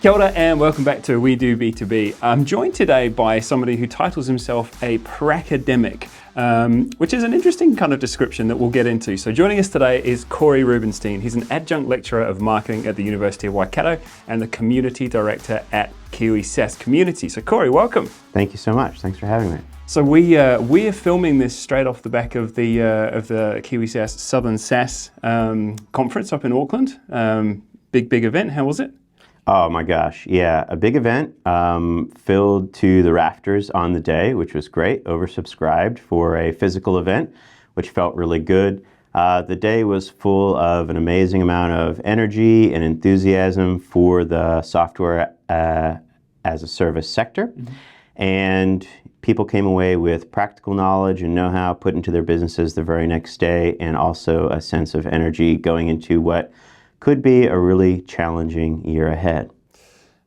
Kia ora and welcome back to We Do B2B. I'm joined today by somebody who titles himself a pracademic, which is an interesting kind of description that we'll get into. So joining us today is Korey Rubenstein. He's an adjunct lecturer of marketing at the University of Waikato and the community director at KiwiSaaS Community. So Korey, welcome. Thank you so much. Thanks for having me. So we are filming this straight off the back of the KiwiSaaS Southern SaaS conference up in Auckland. Big event. How was it? Oh my gosh, yeah, a big event, filled to the rafters on the day, which was great, oversubscribed for a physical event, which felt really good. The day was full of an amazing amount of energy and enthusiasm for the software as a service sector. Mm-hmm. And people came away with practical knowledge and know-how put into their businesses the very next day, and also a sense of energy going into what could be a really challenging year ahead.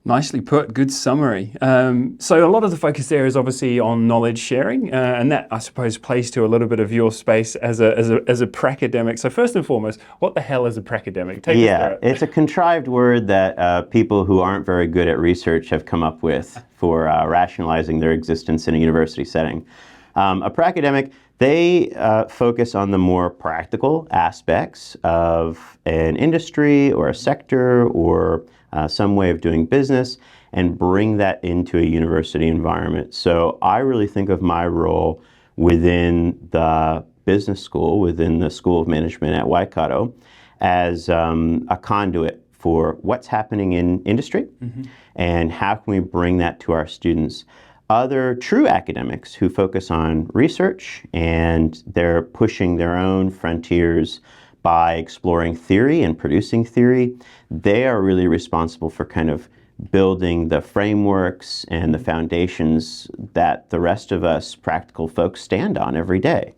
Nicely put, good summary. So a lot of the focus there is obviously on knowledge sharing, and that I suppose plays to a little bit of your space as a pracademic. So first and foremost, what the hell is a pracademic? Take us through it. It's a contrived word that people who aren't very good at research have come up with for rationalizing their existence in a university setting. A pracademic, they focus on the more practical aspects of an industry or a sector or some way of doing business and bring that into a university environment. So I really think of my role within the business school, within the School of Management at Waikato, as a conduit for what's happening in industry, mm-hmm. and how can we bring that to our students. Other true academics who focus on research and they're pushing their own frontiers by exploring theory and producing theory, they are really responsible for kind of building the frameworks and the foundations that the rest of us practical folks stand on every day.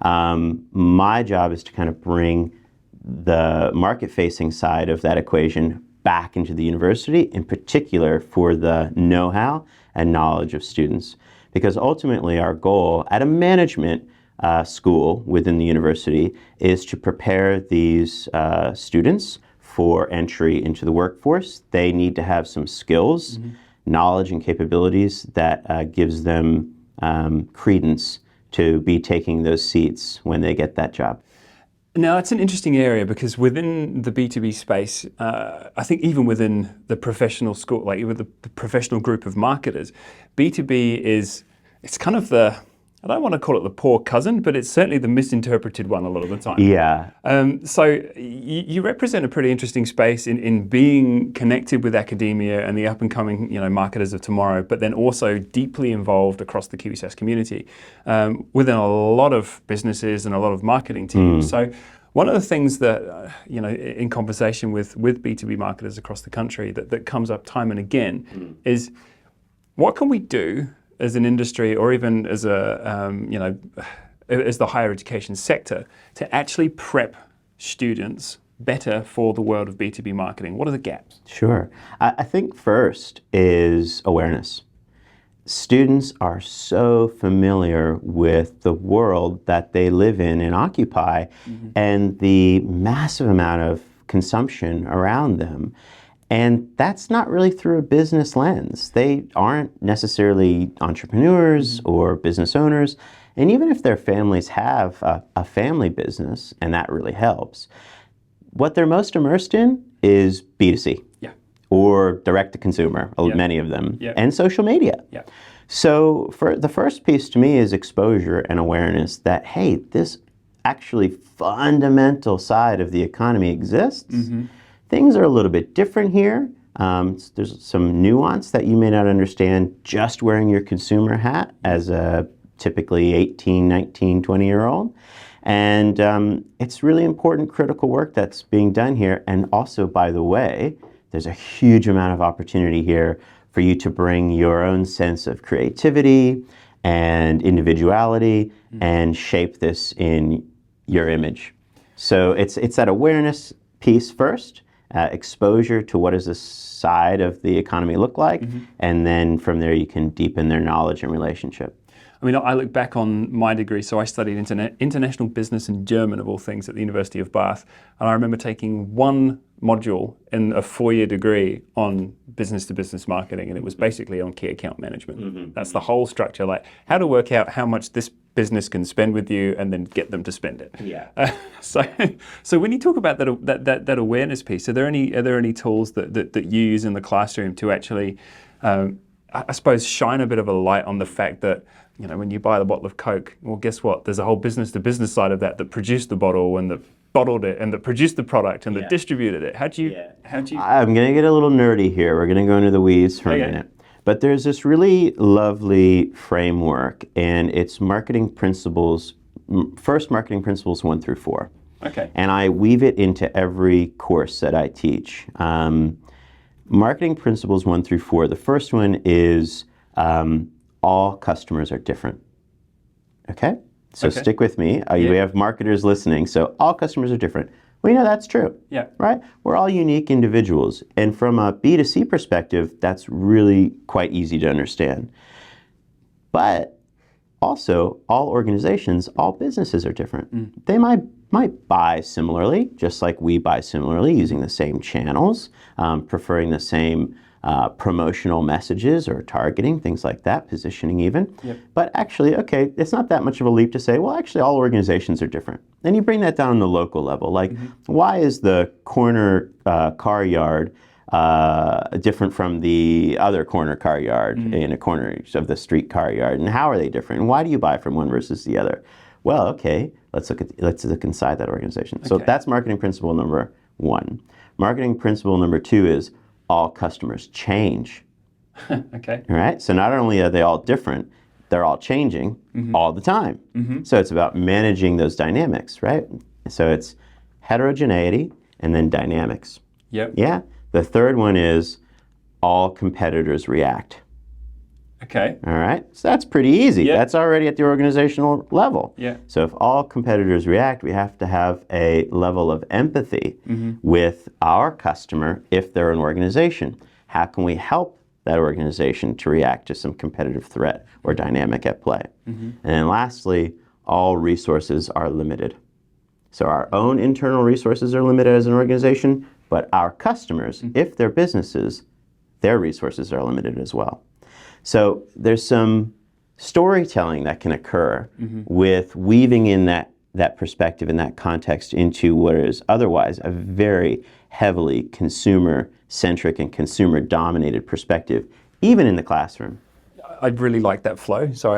My job is to kind of bring the market-facing side of that equation back into the university, in particular for the know-how and knowledge of students. Because ultimately our goal at a management school within the university is to prepare these students for entry into the workforce. They need to have some skills, mm-hmm. knowledge and capabilities that gives them credence to be taking those seats when they get that job. Now, it's an interesting area because within the B2B space, I think even within the professional school, like with the professional group of marketers, B2B it's kind of I don't want to call it the poor cousin, but it's certainly the misinterpreted one a lot of the time. Yeah. So you represent a pretty interesting space in being connected with academia and the up and coming, marketers of tomorrow, but then also deeply involved across the KiwiSaaS community within a lot of businesses and a lot of marketing teams. So one of the things that, in conversation with B2B marketers across the country that comes up time and again is what can we do as an industry or even as as the higher education sector to actually prep students better for the world of B2B marketing? What are the gaps? Sure. I think first is awareness. Students are so familiar with the world that they live in and occupy, mm-hmm. and the massive amount of consumption around them. And that's not really through a business lens. They aren't necessarily entrepreneurs, mm-hmm. or business owners. And even if their families have a family business, and that really helps, what they're most immersed in is B2C. Yeah. Or direct-to-consumer, yeah. Many of them, yeah. And social media. Yeah. So for the first piece to me is exposure and awareness that, hey, this actually fundamental side of the economy exists. Mm-hmm. Things are a little bit different here. There's some nuance that you may not understand just wearing your consumer hat as a typically 18, 19, 20-year-old. And it's really important critical work that's being done here. And also, by the way, there's a huge amount of opportunity here for you to bring your own sense of creativity and individuality and shape this in your image. So it's that awareness piece first. Exposure to what does this side of the economy look like, mm-hmm. and then from there you can deepen their knowledge and relationship. I mean, I look back on my degree, so I studied international business and German, of all things, at the University of Bath, and I remember taking one module in a 4-year degree on business-to-business marketing, and it was basically on key account management. That's the whole structure, like how to work out how much this business can spend with you and then get them to spend it. So when you talk about that awareness piece, are there any tools that you use in the classroom to actually, I suppose, shine a bit of a light on the fact that, you know, when you buy the bottle of Coke, well, guess what? There's a whole business-to-business side of that produced the bottle and that bottled it and that produced the product and that distributed it. How do you? I'm going to get a little nerdy here. We're going to go into the weeds for a minute. But there's this really lovely framework, and it's marketing principles, first marketing principles 1 through 4. Okay. And I weave it into every course that I teach. Marketing principles 1 through 4. The first one is all customers are different. Okay? So stick with me. We have marketers listening. So all customers are different. We know that's true. Yeah. Right? We're all unique individuals. And from a B2C perspective, that's really quite easy to understand. But also, all organizations, all businesses are different. They might buy similarly, just like we buy similarly, using the same channels, preferring the same promotional messages or targeting, things like that, positioning even. But actually, okay, it's not that much of a leap to say, well, actually all organizations are different. And you bring that down to the local level. Like, why is the corner car yard different from the other corner car yard in a corner of the street car yard? And how are they different? And why do you buy from one versus the other? Well, okay, let's look inside that organization. So that's marketing principle number 1. Marketing principle number 2 is all customers change. Okay. All right. So not only are they all different, they're all changing all the time. So it's about managing those dynamics, right? So it's heterogeneity and then dynamics. Yeah. The third one is all competitors react. Okay. All right. So that's pretty easy. Yep. That's already at the organizational level. Yeah. So if all competitors react, we have to have a level of empathy with our customer if they're an organization. How can we help that organization to react to some competitive threat or dynamic at play? And then lastly, all resources are limited. So our own internal resources are limited as an organization, but our customers, if they're businesses, their resources are limited as well. So there's some storytelling that can occur with weaving in that perspective and that context into what is otherwise a very heavily consumer-centric and consumer-dominated perspective, even in the classroom. I really like that flow. So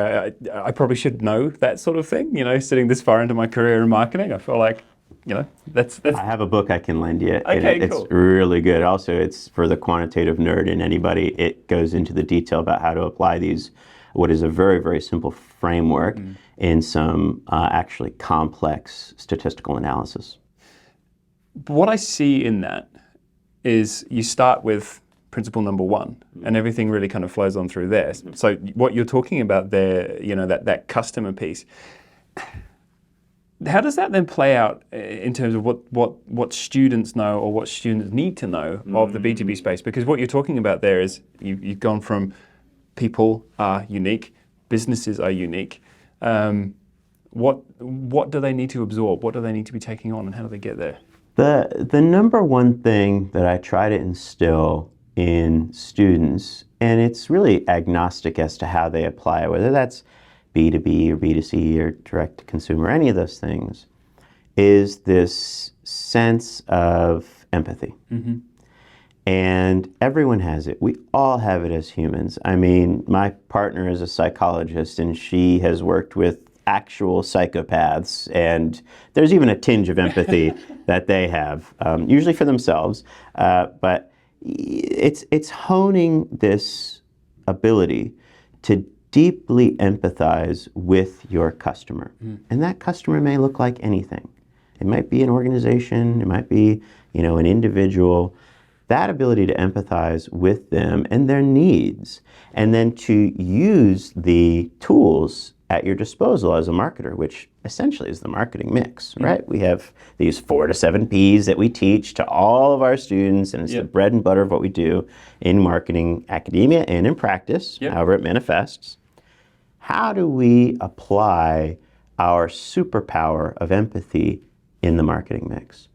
I probably should know that sort of thing, you know, sitting this far into my career in marketing. I feel like, you know, that's... I have a book I can lend you. Okay, It's cool. really good. Also, it's for the quantitative nerd and anybody. It goes into the detail about how to apply what is a very, very simple framework in some actually complex statistical analysis. What I see in that is you start with principle number 1 and everything really kind of flows on through there. So what you're talking about there, you know, that customer piece, how does that then play out in terms of what students know or what students need to know of the B2B space? Because what you're talking about there is you've gone from people are unique, businesses are unique. What do they need to absorb? What do they need to be taking on, and how do they get there? The number one thing that I try to instill in students, and it's really agnostic as to how they apply it, whether that's B2B or B2C or direct to consumer, any of those things, is this sense of empathy. And everyone has it. We all have it as humans. I mean, my partner is a psychologist, and she has worked with actual psychopaths, and there's even a tinge of empathy that they have, usually for themselves. But it's honing this ability to deeply empathize with your customer. And that customer may look like anything. It might be an organization, it might be, you know, an individual. That ability to empathize with them and their needs, and then to use the tools at your disposal as a marketer, which essentially is the marketing mix, right? We have these 4 to 7 Ps that we teach to all of our students, and it's the bread and butter of what we do in marketing, academia, and in practice, however it manifests. How do we apply our superpower of empathy in the marketing mix?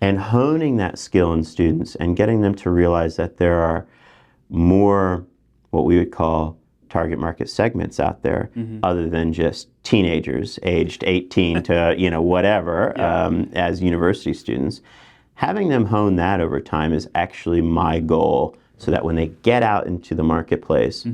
and honing that skill in students and getting them to realize that there are more what we would call target market segments out there, other than just teenagers aged 18 to whatever, as university students. Having them hone that over time is actually my goal, so that when they get out into the marketplace,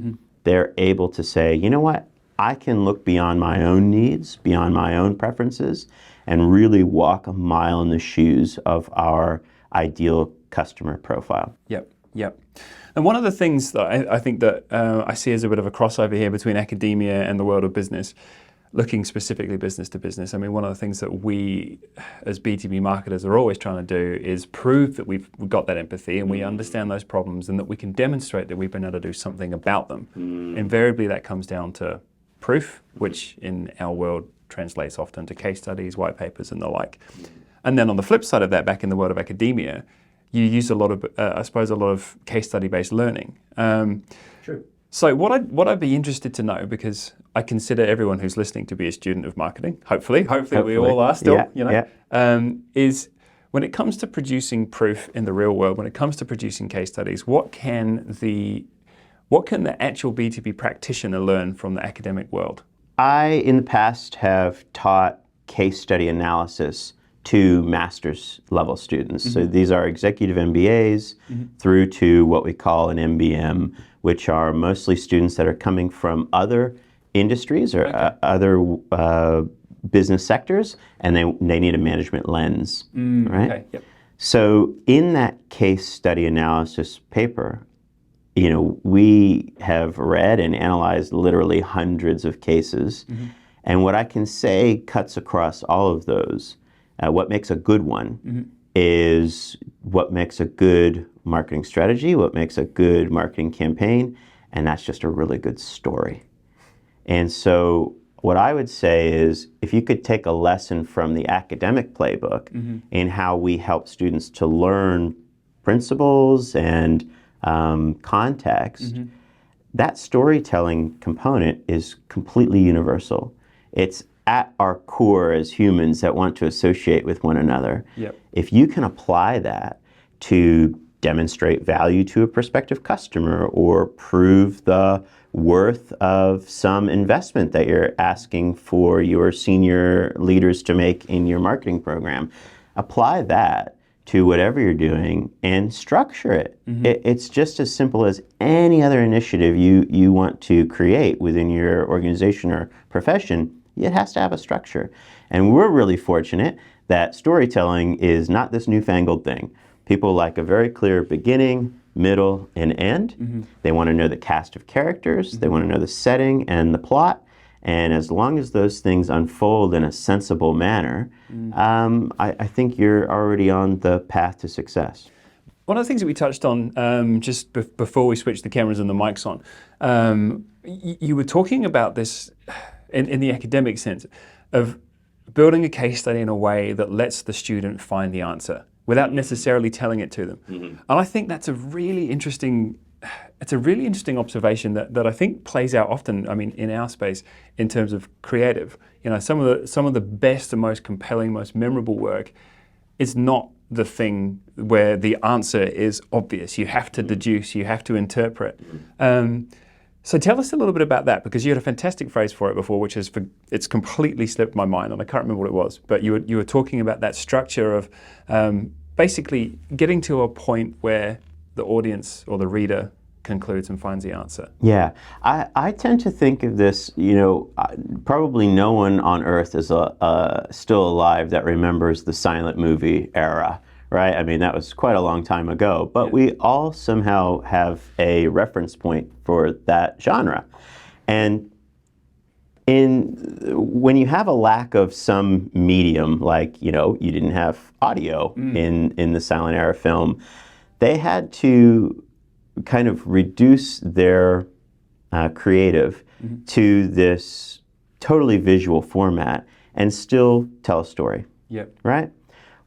they're able to say, you know what, I can look beyond my own needs, beyond my own preferences, and really walk a mile in the shoes of our ideal customer profile. Yep. And one of the things that I think that I see as a bit of a crossover here between academia and the world of business, looking specifically business to business. I mean, one of the things that we as B2B marketers are always trying to do is prove that we've got that empathy and we understand those problems and that we can demonstrate that we've been able to do something about them. Invariably, that comes down to proof, which in our world translates often to case studies, white papers, and the like. And then on the flip side of that, back in the world of academia, you use a lot of, I suppose, a lot of case study-based learning. True. So what I'd be interested to know, because I consider everyone who's listening to be a student of marketing, hopefully we all are still, is when it comes to producing proof in the real world, when it comes to producing case studies, what can the actual B2B practitioner learn from the academic world? I, in the past, have taught case study analysis to master's level students. So these are executive MBAs through to what we call an MBM, which are mostly students that are coming from other industries or other business sectors, and they need a management lens, right? Okay. Yep. So in that case study analysis paper, we have read and analyzed literally hundreds of cases, and what I can say cuts across all of those. What makes a good one is what makes a good marketing strategy, what makes a good marketing campaign, and that's just a really good story. And so what I would say is, if you could take a lesson from the academic playbook in how we help students to learn principles and context, that storytelling component is completely universal. It's at our core as humans that want to associate with one another. Yep. If you can apply that to demonstrate value to a prospective customer or prove the worth of some investment that you're asking for your senior leaders to make in your marketing program, apply that to whatever you're doing and structure it. It's just as simple as any other initiative you want to create within your organization or profession. It has to have a structure. And we're really fortunate that storytelling is not this newfangled thing. People like a very clear beginning, middle, and end. They want to know the cast of characters. They want to know the setting and the plot. And as long as those things unfold in a sensible manner, I think you're already on the path to success. One of the things that we touched on just before we switched the cameras and the mics on, you were talking about this in the academic sense of building a case study in a way that lets the student find the answer without necessarily telling it to them. And I think that's a really interesting observation that I think plays out often, I mean, in our space in terms of creative. Some of the best and most compelling, most memorable work is not the thing where the answer is obvious. You have to deduce, you have to interpret. So tell us a little bit about that, because you had a fantastic phrase for it before, which is, it's completely slipped my mind and I can't remember what it was, but you were talking about that structure of basically getting to a point where the audience or the reader concludes and finds the answer. Yeah, I tend to think of this, probably no one on earth is still alive that remembers the silent movie era, right? I mean, that was quite a long time ago, but we all somehow have a reference point for that genre. And when you have a lack of some medium, like, you didn't have audio in the silent era film, they had to kind of reduce their creative to this totally visual format and still tell a story. Right?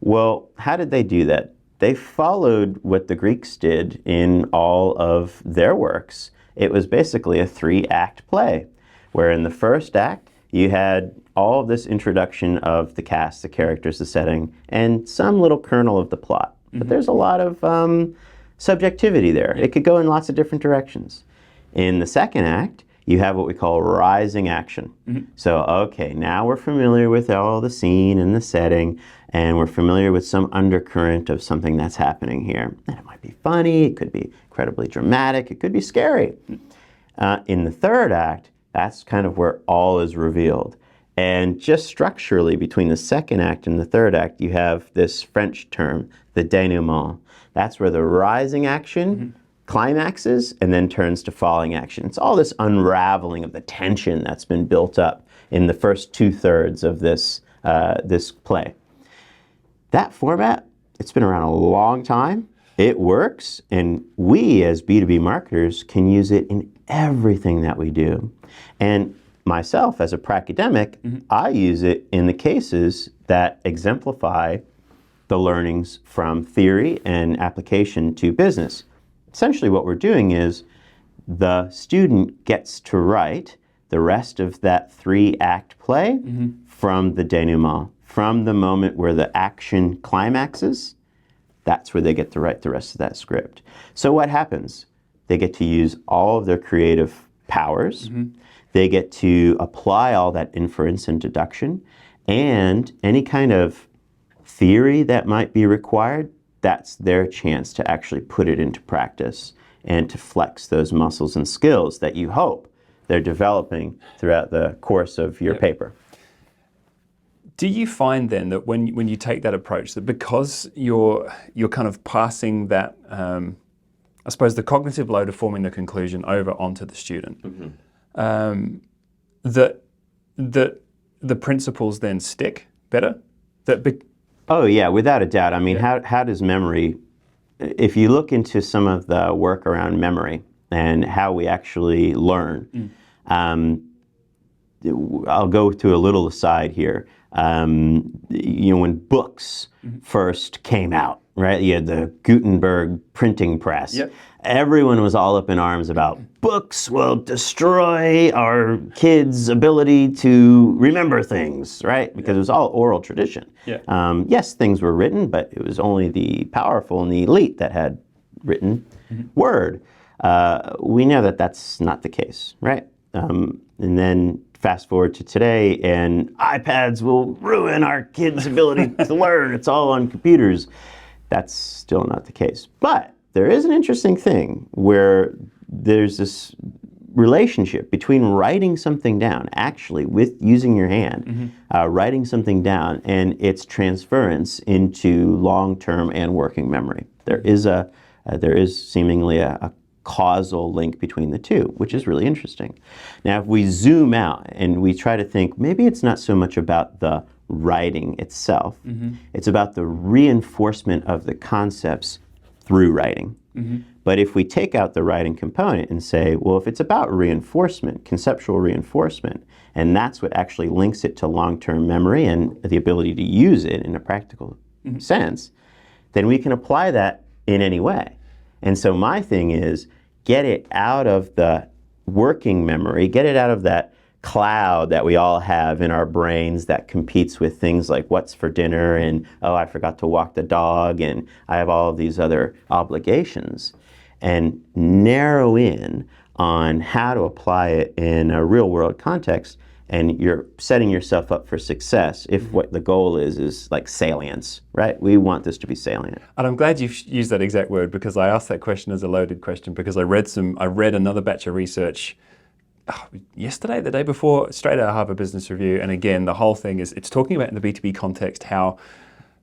Well, how did they do that? They followed what the Greeks did in all of their works. It was basically a 3-act play, where in the first act, You had all of this introduction of the cast, the characters, the setting, and some little kernel of the plot. But there's a lot of subjectivity there. It could go in lots of different directions. In the second act, you have what we call rising action. So, okay, now we're familiar with all the scene and the setting, and we're familiar with some undercurrent of something that's happening here. And it might be funny, it could be incredibly dramatic, it could be scary. In the third act, that's kind of where all is revealed. And just structurally, between the second act and the third act, you have this French term, the denouement. That's where the rising action climaxes and then turns to falling action. It's all this unraveling of the tension that's been built up in the first 2/3 of this, this play. That format, it's been around a long time. It works, and we as B2B marketers can use it in everything that we do. And myself as a pracademic, I use it in the cases that exemplify the learnings from theory and application to business. Essentially what we're doing is the student gets to write the rest of that 3-act play from the denouement, from the moment where the action climaxes. That's where they get to write the rest of that script. So what happens? They get to use all of their creative powers. They get to apply all that inference and deduction, and any kind of theory that might be required, that's their chance to actually put it into practice and to flex those muscles and skills that you hope they're developing throughout the course of your paper. Do you find then that when you take that approach, that because you're kind of passing that, I suppose, the cognitive load of forming the conclusion over onto the student, that the principles then stick better? Oh yeah, without a doubt. I mean, how does memory, if you look into some of the work around memory and how we actually learn, I'll go to a little aside here. You know, when books first came out, right? You had the Gutenberg printing press. Everyone was all up in arms about books will destroy our kids' ability to remember things, right? Because it was all oral tradition. Yes, things were written, but it was only the powerful and the elite that had written word. We know that that's not the case, right? And then fast forward to today, and iPads will ruin our kids' ability to learn. It's all on computers. That's still not the case. But there is an interesting thing where there's this relationship between writing something down, actually with using your hand, writing something down, and its transference into long-term and working memory. There is seemingly a causal link between the two, which is really interesting. Now, if we zoom out and we try to think, maybe it's not so much about the writing itself, it's about the reinforcement of the concepts through writing. But if we take out the writing component and say, well, if it's about reinforcement, conceptual reinforcement, and that's what actually links it to long-term memory and the ability to use it in a practical sense, then we can apply that in any way. And so my thing is, get it out of the working memory, get it out of that cloud that we all have in our brains that competes with things like what's for dinner and, oh, I forgot to walk the dog and I have all of these other obligations, and narrow in on how to apply it in a real world context, and you're setting yourself up for success if what the goal is like salience, right? We want this to be salient. And I'm glad you've used that exact word, because I asked that question as a loaded question because I read another batch of research yesterday, the day before, straight out of Harvard Business Review. And again, the whole thing is, it's talking about in the B2B context how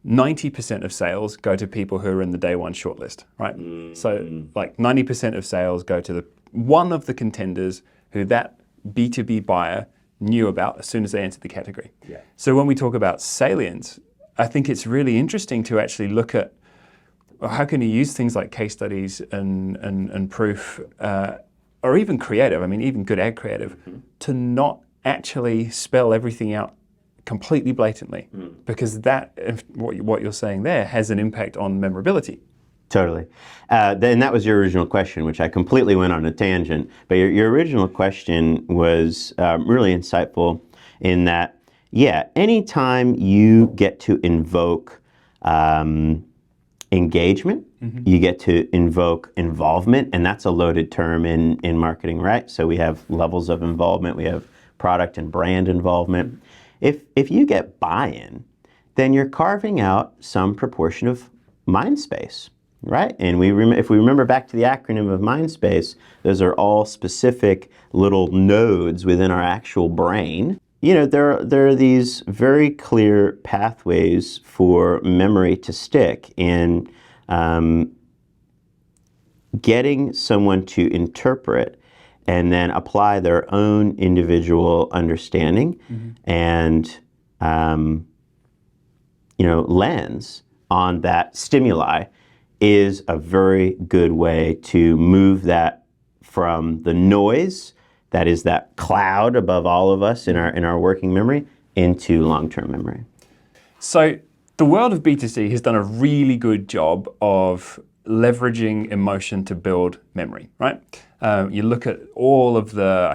90% of sales go to people who are in the day one shortlist, right? So like 90% of sales go to one of the contenders who that B2B buyer knew about as soon as they entered the category. So when we talk about salience, I think it's really interesting to actually look at how can you use things like case studies and proof, or even creative, I mean, even good ad creative, to not actually spell everything out completely blatantly, because that, what you're saying there, has an impact on memorability. Totally. And that was your original question, which I completely went on a tangent. But your original question was really insightful. in that, yeah, anytime you get to invoke engagement, you get to invoke involvement, and that's a loaded term in marketing, right? So we have levels of involvement, we have product and brand involvement. If you get buy-in, then you're carving out some proportion of mind space, right? And if we remember back to the acronym of mind space, those are all specific little nodes within our actual brain. You know, there are these very clear pathways for memory to stick, and getting someone to interpret and then apply their own individual understanding and lens on that stimuli is a very good way to move that from the noise that is that cloud above all of us in our working memory into long-term memory. So the world of B2C has done a really good job of leveraging emotion to build memory, right? You look at all of the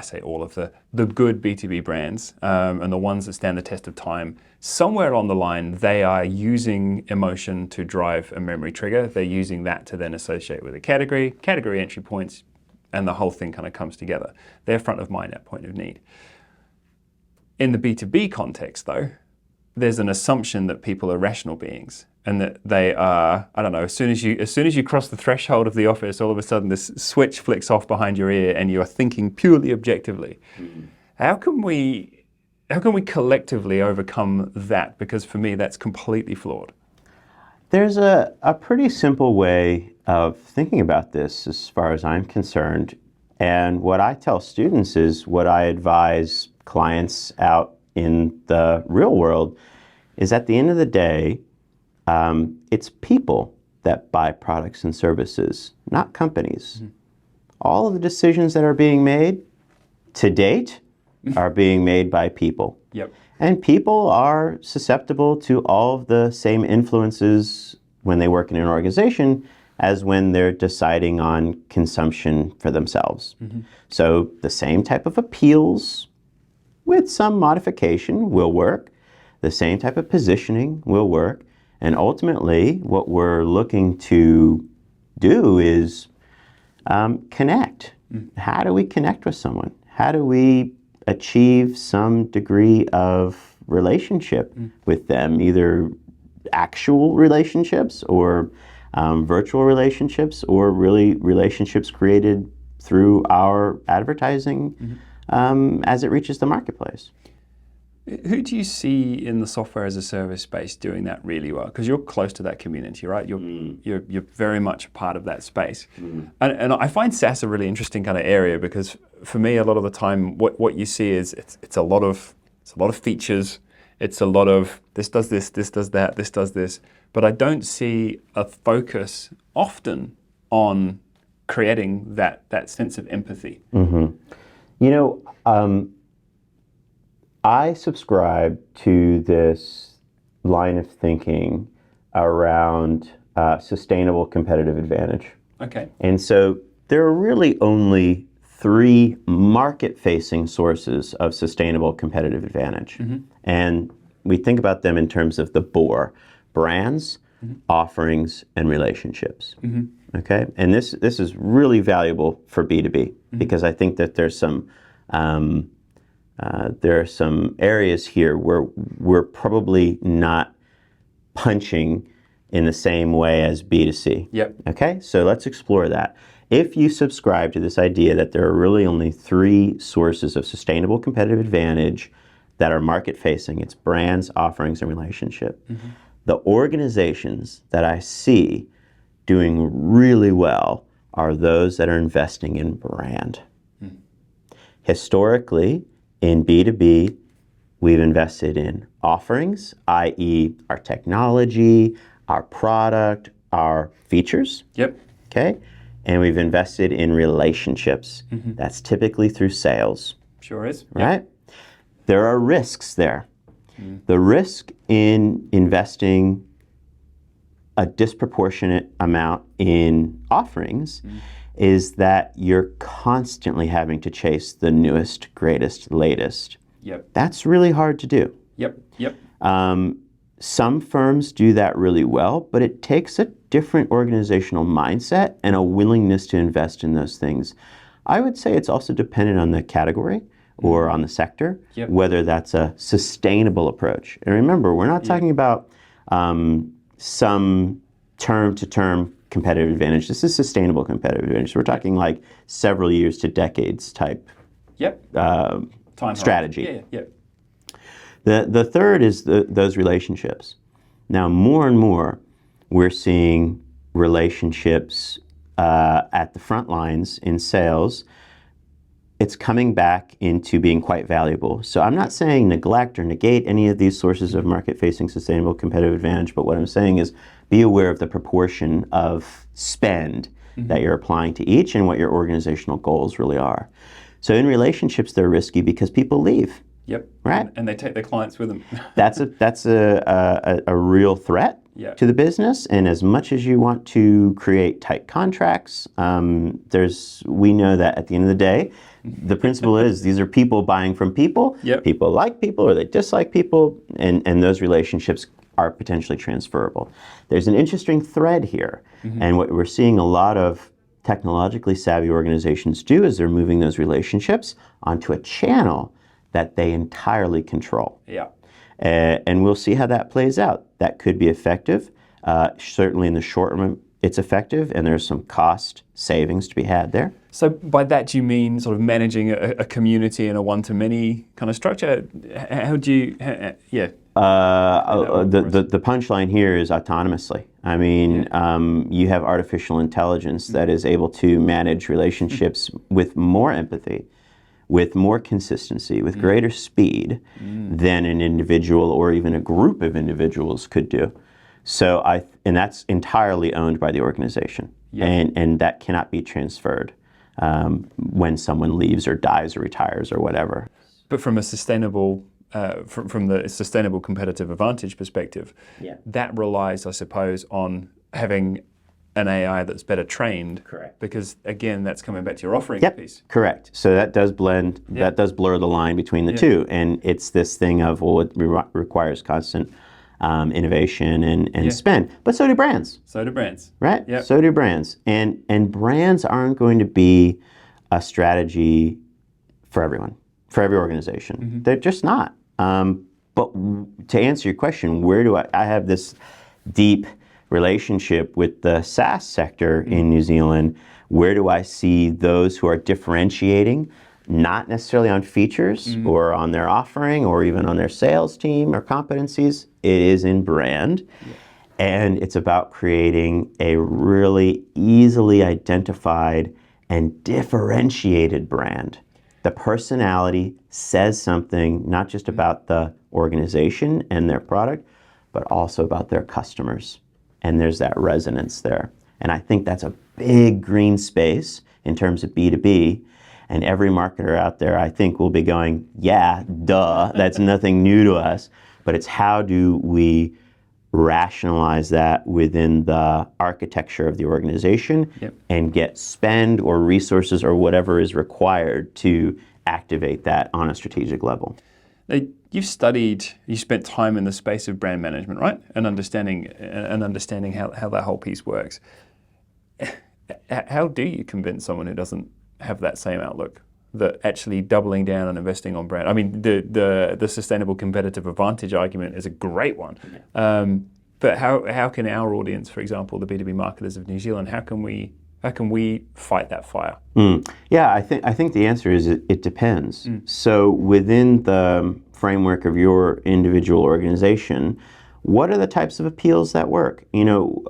good B2B brands and the ones that stand the test of time. Somewhere along the line, they are using emotion to drive a memory trigger. They're using that to then associate with a category entry points, and the whole thing kind of comes together. They're front of mind at point of need. In the B2B context, though, there's an assumption that people are rational beings and that they are, I don't know, as soon as you cross the threshold of the office, all of a sudden this switch flicks off behind your ear and you are thinking purely objectively. How can we collectively overcome that? Because for me, that's completely flawed. There's a pretty simple way of thinking about this as far as I'm concerned. And what I tell students is what I advise clients out in the real world is at the end of the day, it's people that buy products and services, not companies. All of the decisions that are being made to date are being made by people. Yep. And people are susceptible to all of the same influences when they work in an organization as when they're deciding on consumption for themselves. So the same type of appeals with some modification will work. The same type of positioning will work. And ultimately, what we're looking to do is connect. How do we connect with someone? How do we achieve some degree of relationship with them, either actual relationships or virtual relationships, or really relationships created through our advertising as it reaches the marketplace. Who do you see in the software as a service space doing that really well? Because you're close to that community, right? You're very much a part of that space. And I find SaaS a really interesting kind of area because for me, a lot of the time, what you see is it's a lot of features. It's a lot of this does this does that, this does this. But I don't see a focus often on creating that sense of empathy. I subscribe to this line of thinking around sustainable competitive advantage. Okay. And so there are really only 3 market-facing sources of sustainable competitive advantage. And we think about them in terms of the BOR: brands, offerings, and relationships. Okay? And this is really valuable for B2B because I think that there's some there are some areas here where we're probably not punching in the same way as B2C. Yep. Okay, so let's explore that. If you subscribe to this idea that there are really only 3 sources of sustainable competitive advantage that are market-facing, it's brands, offerings, and relationship. The organizations that I see doing really well are those that are investing in brand. Historically, in B2B, we've invested in offerings, i.e. our technology, our product, our features. Yep. Okay? And we've invested in relationships. That's typically through sales. Sure is. Right? There are risks there. The risk in investing a disproportionate amount in offerings is that you're constantly having to chase the newest, greatest, latest. Yep. That's really hard to do. Yep. Yep. Some firms do that really well, but it takes a different organizational mindset and a willingness to invest in those things. I would say it's also dependent on the category or on the sector, Yep. whether that's a sustainable approach. And remember, we're not talking about some term-to-term competitive advantage. This is sustainable competitive advantage. We're talking like several years to decades type Time strategy. Yeah. Yeah. The third is those relationships. Now, more and more, we're seeing relationships at the front lines in sales. It's coming back into being quite valuable. So I'm not saying neglect or negate any of these sources of market-facing sustainable competitive advantage, but what I'm saying is be aware of the proportion of spend that you're applying to each and what your organizational goals really are. So in relationships, they're risky because people leave. Yep. Right. And they take their clients with them. That's a real threat to the business. And as much as you want to create tight contracts, we know that at the end of the day, the principle is these are people buying from people. Yep. People like people or they dislike people, and those relationships are potentially transferable. There's an interesting thread here. And what we're seeing a lot of technologically savvy organizations do is they're moving those relationships onto a channel that they entirely control. Yeah. And we'll see how that plays out. That could be effective. Certainly in the short run, it's effective, and there's some cost savings to be had there. So by that, do you mean sort of managing a community in a one-to-many kind of structure? How do you, The punchline here is autonomously. I mean, you have artificial intelligence that is able to manage relationships with more empathy, with more consistency, with greater speed than an individual or even a group of individuals could do. So and that's entirely owned by the organization, and that cannot be transferred when someone leaves or dies or retires or whatever. But from a sustainable, from the sustainable competitive advantage perspective, that relies, I suppose, on having an AI that's better trained. Correct. Because again, that's coming back to your offering piece. Correct. So that does blend, that does blur the line between the two. And it's this thing of, well, it requires constant innovation and spend. But so do brands. So do brands. Right? Yep. So do brands. And brands aren't going to be a strategy for everyone, for every organization. They're just not. But to answer your question, where do I have this deep relationship with the SaaS sector in New Zealand? Where do I see those who are differentiating, not necessarily on features or on their offering or even on their sales team or competencies? It is in brand. And it's about creating a really easily identified and differentiated brand. The personality says something not just about the organization and their product, but also about their customers. And there's that resonance there. And I think that's a big green space in terms of B2B. And every marketer out there, I think, will be going, yeah, duh, that's nothing new to us. But it's how do we rationalize that within the architecture of the organization and get spend or resources or whatever is required to activate that on a strategic level. Now, you spent time in the space of brand management, right? And understanding how that whole piece works. How do you convince someone who doesn't have that same outlook that actually doubling down and investing on brand? I mean, the sustainable competitive advantage argument is a great one. But how can our audience, for example, the B2B marketers of New Zealand, how can we fight that fire? Yeah, I think the answer is it depends. So within the framework of your individual organization, what are the types of appeals that work? You know,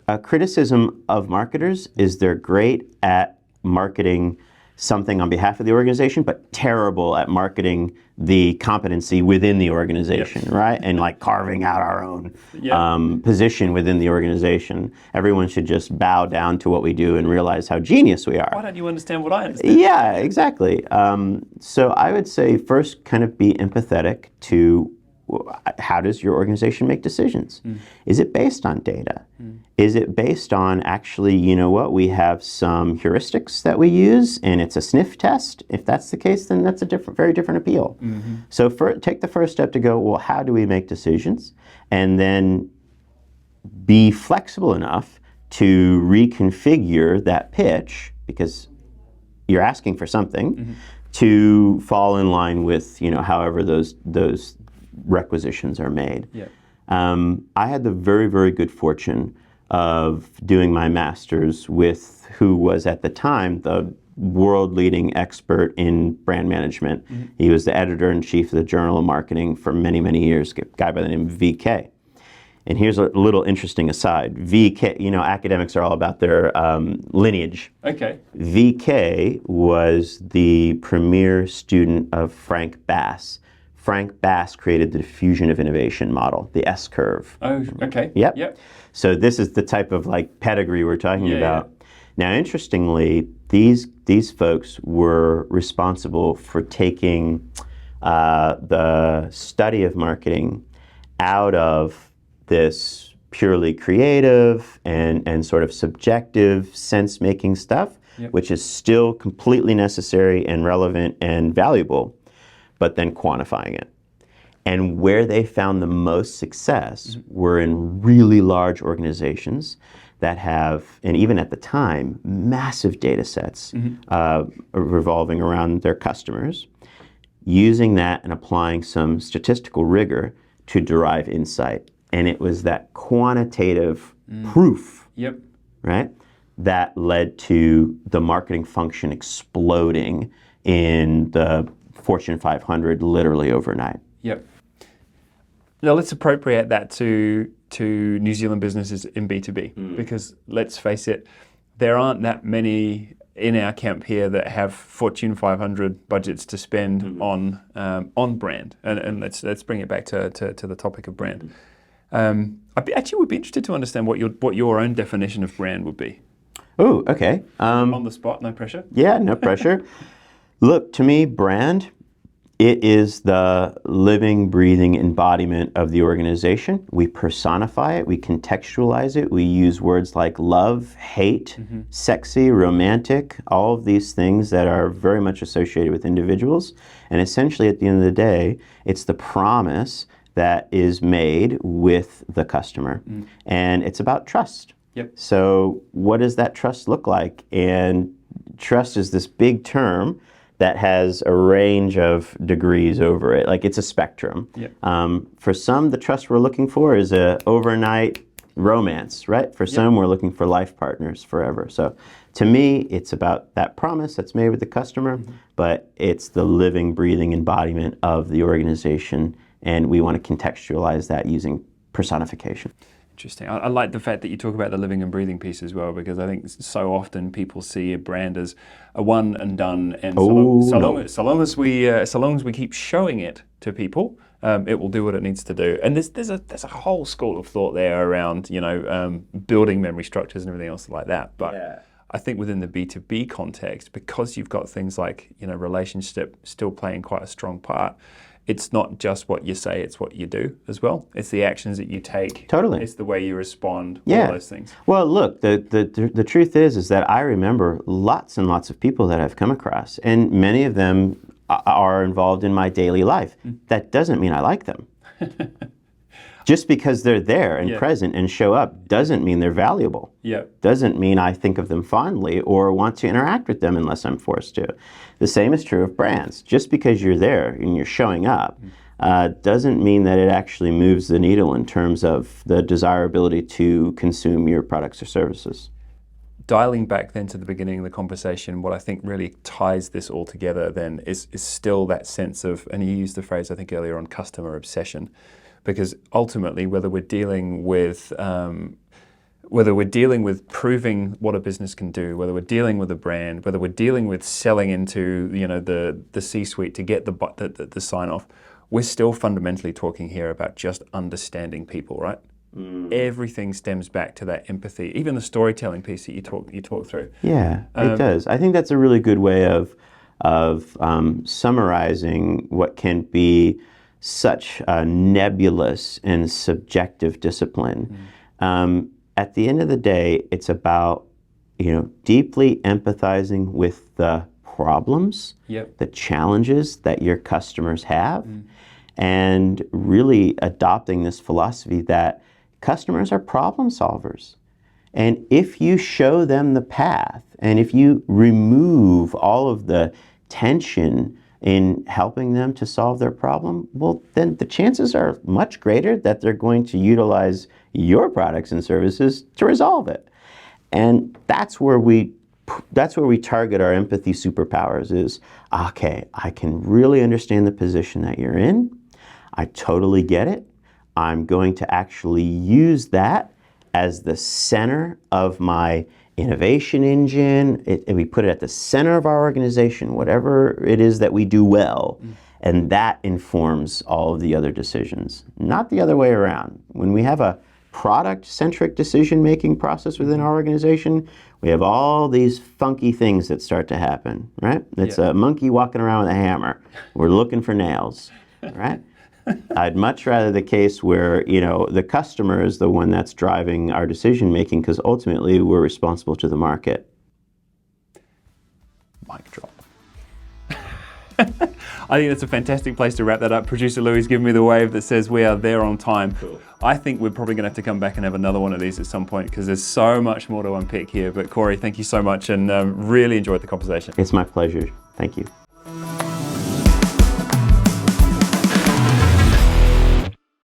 a criticism of marketers is they're great at marketing something on behalf of the organization, but terrible at marketing the competency within the organization, right? And like carving out our own position within the organization. Everyone should just bow down to what we do and realize how genius we are. Why don't you understand what I understand? Yeah, exactly. So I would say first kind of be empathetic to how does your organization make decisions? Is it based on data? Is it based on actually, you know what, we have some heuristics that we use and it's a sniff test? If that's the case, then that's a very different appeal. So take the first step to go, well, how do we make decisions? And then be flexible enough to reconfigure that pitch, because you're asking for something, to fall in line with, you know, however those requisitions are made. Yeah. I had the very, very good fortune of doing my master's with who was at the time the world-leading expert in brand management. He was the editor-in-chief of the Journal of Marketing for many, many years, a guy by the name of VK. And here's a little interesting aside. VK, you know, academics are all about their lineage. Okay. VK was the premier student of Frank Bass. Frank Bass created the diffusion of innovation model, the S-curve. Oh, okay. Yep. So this is the type of like pedigree we're talking about. Now, interestingly, these folks were responsible for taking the study of marketing out of this purely creative and sort of subjective sense-making stuff, which is still completely necessary and relevant and valuable, but then quantifying it. And where they found the most success were in really large organizations that have, and even at the time, massive data sets revolving around their customers, using that and applying some statistical rigor to derive insight. And it was that quantitative proof, right, that led to the marketing function exploding in the Fortune 500 literally overnight. Now let's appropriate that to New Zealand businesses in B2B, because let's face it, there aren't that many in our camp here that have Fortune 500 budgets to spend on brand. And let's bring it back to the topic of brand. I actually would be interested to understand what your own definition of brand would be. Oh, okay. On the spot, no pressure. Yeah, no pressure. Look, to me, brand, it is the living, breathing embodiment of the organization. We personify it, we contextualize it, we use words like love, hate, sexy, romantic, all of these things that are very much associated with individuals. And essentially, at the end of the day, it's the promise that is made with the customer. And it's about trust. So what does that trust look like? And trust is this big term that has a range of degrees over it. Like, it's a spectrum. For some, the trust we're looking for is a overnight romance, right? For some, we're looking for life partners forever. So to me, it's about that promise that's made with the customer, but it's the living, breathing embodiment of the organization. And we want to contextualize that using personification. Interesting. I like the fact that you talk about the living and breathing piece as well, because I think so often people see a brand as a one and done, and so long as we keep showing it to people, it will do what it needs to do. And there's a whole school of thought there around, you know, building memory structures and everything else like that. But I think within the B2B context, because you've got things like, you know, relationship still playing quite a strong part, it's not just what you say, it's what you do as well. It's the actions that you take. Totally. It's the way you respond, all those things. Well, look, the truth is that I remember lots and lots of people that I've come across, and many of them are involved in my daily life. That doesn't mean I like them. Just because they're there and present and show up doesn't mean they're valuable. Doesn't mean I think of them fondly or want to interact with them unless I'm forced to. The same is true of brands. Just because you're there and you're showing up doesn't mean that it actually moves the needle in terms of the desirability to consume your products or services. Dialing back then to the beginning of the conversation, what I think really ties this all together then is still that sense of, and you used the phrase I think earlier on, customer obsession. Because ultimately, whether we're dealing with proving what a business can do, whether we're dealing with a brand, whether we're dealing with selling into, you know, the C-suite to get the sign off, we're still fundamentally talking here about just understanding people, right? Everything stems back to that empathy, even the storytelling piece that you talk through. Yeah, it does. I think that's a really good way of summarizing what can be such a nebulous and subjective discipline. At the end of the day, it's about, deeply empathizing with the problems, the challenges that your customers have, and really adopting this philosophy that customers are problem solvers. And if you show them the path, and if you remove all of the tension in helping them to solve their problem, well, then the chances are much greater that they're going to utilize your products and services to resolve it. And that's where we target our empathy superpowers is, okay, I can really understand the position that you're in. I totally get it. I'm going to actually use that as the center of my innovation engine. And we put it at the center of our organization, whatever it is that we do well. And that informs all of the other decisions, not the other way around. When we have a product-centric decision-making process within our organization, we have all these funky things that start to happen, right? It's a monkey walking around with a hammer. We're looking for nails, right? I'd much rather the case where, the customer is the one that's driving our decision-making, because ultimately we're responsible to the market. Mic drop. I think that's a fantastic place to wrap that up. Producer Louis giving me the wave that says we are there on time. Cool. I think we're probably going to have to come back and have another one of these at some point, because there's so much more to unpick here. But Korey, thank you so much, and really enjoyed the conversation. It's my pleasure. Thank you.